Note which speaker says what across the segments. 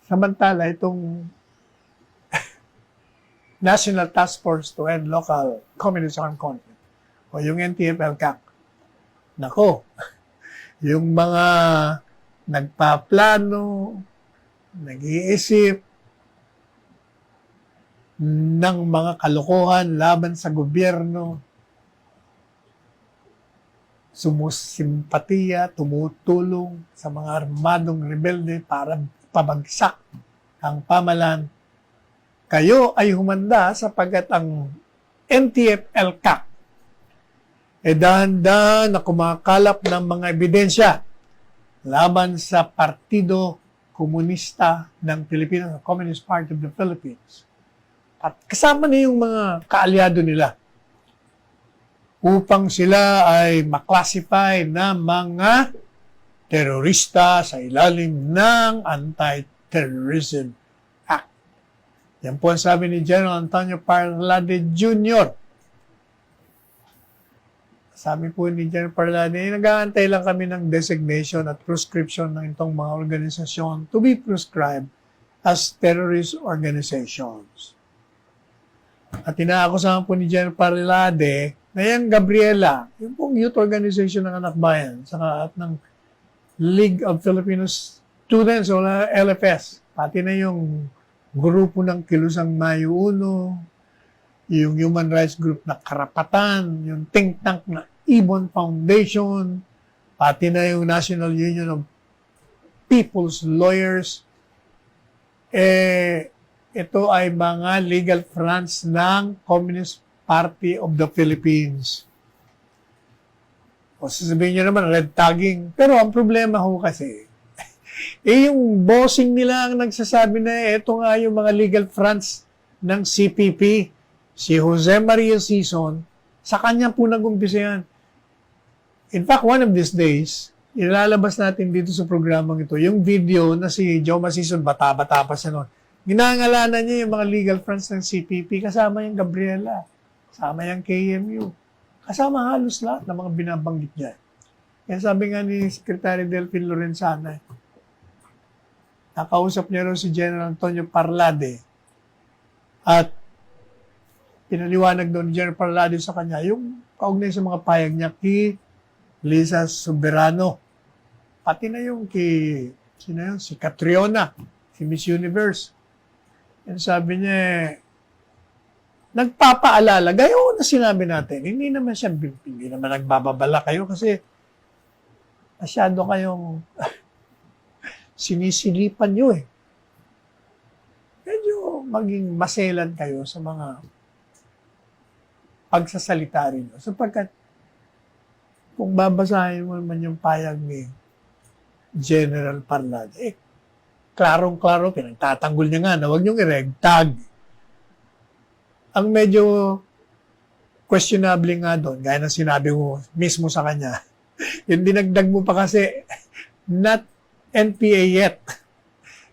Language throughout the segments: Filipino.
Speaker 1: Samantala, itong National Task Force to End Local Communist Armed Conflict o yung NTF-ELCAC, nako, yung mga nagpaplano, nag-iisip ng mga kalokohan laban sa gobyerno, sumusimpatiya, tumutulong sa mga armadong rebelde para pabagsak ang pamalan. Kayo ay humanda sapagkat ang NTF-ELCAC dahan-dahan na kumakalap ng mga ebidensya laban sa Partido Komunista ng Pilipinas, Communist Party of the Philippines. At kasama na yung mga kaalyado nila upang sila ay maklasify na mga terorista sa ilalim ng Anti-Terrorism Act. Yan po ang sabi ni General Antonio Parlade Jr. Sabi po ni General Parlade, nag-aantay lang kami ng designation at proscription ng itong mga organisasyon to be prescribed as terrorist organizations. At inaakusahan po ni General Parlade na yan Gabriela, yung pong youth organization ng Anak Bayan, saka at ng League of Filipino Students o LFS, pati na yung grupo ng Kilusang Mayo Uno, yung human rights group na Karapatan, yung think tank na Ibon Foundation, pati na yung National Union of People's Lawyers, ito ay mga legal fronts ng Communist Party of the Philippines. O sasabihin nyo naman, red tagging. Pero ang problema ho kasi, yung bossing nila ang nagsasabi na ito nga yung mga legal fronts ng CPP. Si Jose Maria Sison, sa kanya po nag-umpisa yan. In fact, one of these days, ilalabas natin dito sa programang ito, yung video na si Joma Sison, bata-bata pa siya noon. Ginangalanan niya yung mga legal fronts ng CPP, kasama yung Gabriela, kasama yung KMU, kasama halos lahat ng mga binabanggit niya. Kaya sabi nga ni Secretary Delphine Lorenzana, nakausap niya rin si General Antonio Parlade at pinaliwanag doon ni General Parlade sa kanya yung kaugnay sa mga payag niya kay Lisa Soberano. Pati na yung si Catriona, si Miss Universe. Yan sabi niya, nagpapaalala, gaya na sinabi natin, hindi naman nagbababala kayo kasi masyado kayong sinisilipan nyo eh. Medyo maging maselan kayo sa mga pagsasalita rin. Sapagkat kung babasahin mo naman yung payag ni General Parlade, klarong-klaro, pinagtatanggol niya nga na huwag niyong i-regtag. Ang medyo questionable nga doon, gaya ng sinabi mo mismo sa kanya, yung dinagdag mo pa kasi, not NPA yet.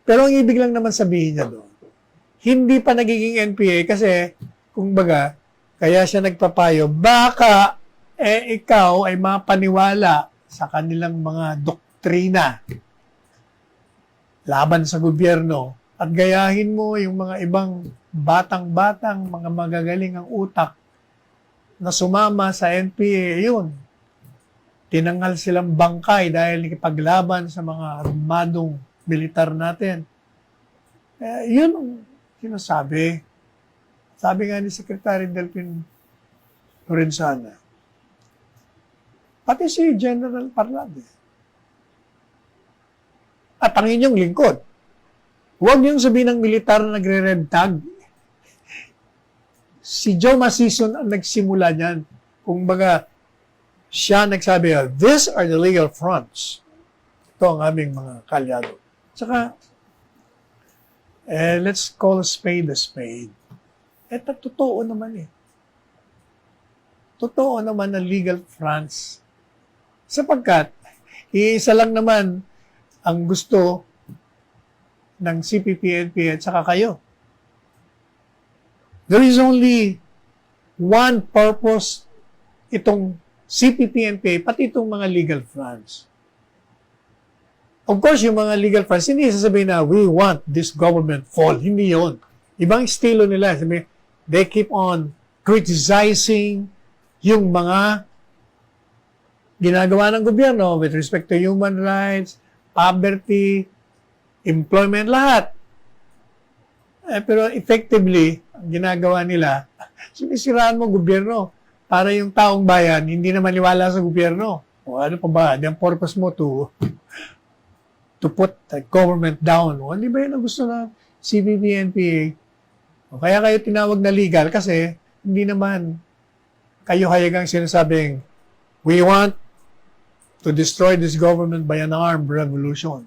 Speaker 1: Pero ang ibig lang naman sabihin niya doon, hindi pa nagiging NPA kasi, kung baga, kaya siya nagpapayo, baka ikaw ay mapaniwala sa kanilang mga doktrina laban sa gobyerno at gayahin mo yung mga ibang batang-batang, mga magagaling ang utak na sumama sa NPA. Yun, tinangal silang bangkay dahil nakipaglaban sa mga armadong militar natin. Yun ang sinasabi. Sabi nga ni Secretary Delphine Lorenzana, pati si General Parlade. At ang inyong lingkod, huwag niyong sabihin ng militar na nagre-red tag. Si Joma Sison ang nagsimula niyan. Kung baga, siya nagsabi, these are the legal fronts. Ito ang aming mga kalyado. Tsaka, let's call a spade a spade. Totoo naman eh. Totoo naman na legal fronts. Sapagkat, iisa lang naman ang gusto ng CPP, NPA, at saka kayo. There is only one purpose itong CPP, NPA, pati itong mga legal fronts. Of course, yung mga legal fronts, hindi sasabihin na, we want this government fall. Hindi yon. Ibang estilo nila. Sabi, they keep on criticizing yung mga ginagawa ng gobyerno with respect to human rights, poverty, employment, lahat. Pero effectively, ang ginagawa nila, sinisiraan mo gobyerno para yung taong bayan hindi na maniwala sa gobyerno. O ano pa ba? Ang purpose mo to put the government down. O hindi ba yun ang gusto ng CPP-NPA? O kaya kayo tinawag na legal kasi hindi naman kayo hayagang sinasabing we want to destroy this government by an armed revolution.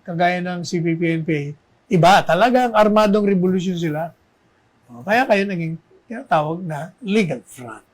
Speaker 1: Kagaya ng CPP-NPA, iba, talagang armadong revolution sila. O, kaya kayo naging tinatawag na legal front.